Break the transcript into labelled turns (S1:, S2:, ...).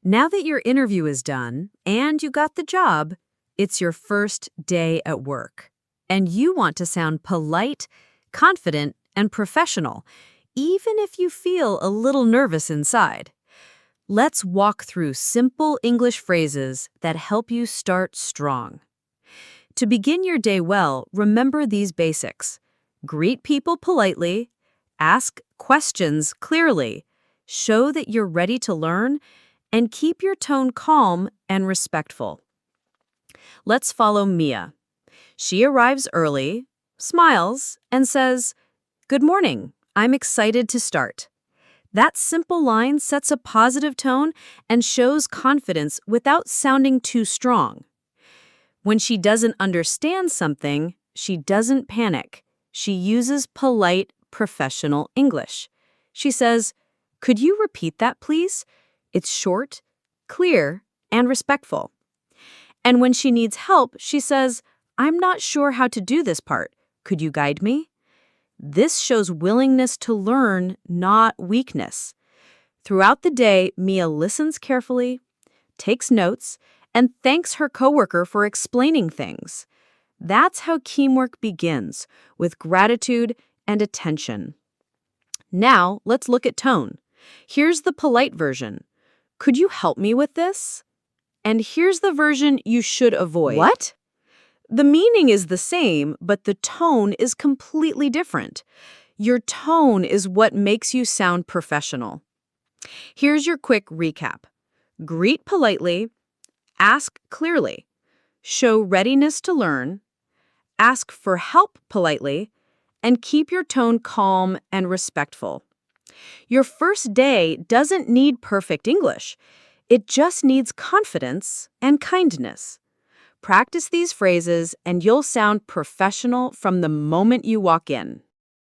S1: Now that your interview is done and you got the job, it's your first day at work. And you want to sound polite, confident, and professional, even if you feel a little nervous inside. Let's walk through simple English phrases that help you start strong. To begin your day well, remember these basics. Greet people politely, ask questions clearly, show that you're ready to learn, and keep your tone calm and respectful. Let's follow Mia. She arrives early, smiles, and says, "Good morning, I'm excited to start." That simple line sets a positive tone and shows confidence without sounding too strong. When she doesn't understand something, she doesn't panic. She uses polite, professional English. She says, "Could you repeat that, please?" It's short, clear, and respectful. And when she needs help, she says, "I'm not sure how to do this part. Could you guide me?" This shows willingness to learn, not weakness. Throughout the day, Mia listens carefully, takes notes, and thanks her coworker for explaining things. That's how teamwork begins, with gratitude and attention. Now, let's look at tone. Here's the polite version. "Could you help me with this?" And here's the version you should avoid.
S2: What?
S1: The meaning is the same, but the tone is completely different. Your tone is what makes you sound professional. Here's your quick recap. Greet politely, ask clearly, show readiness to learn, ask for help politely, and keep your tone calm and respectful. Your first day doesn't need perfect English. It just needs confidence and kindness. Practice these phrases and you'll sound professional from the moment you walk in.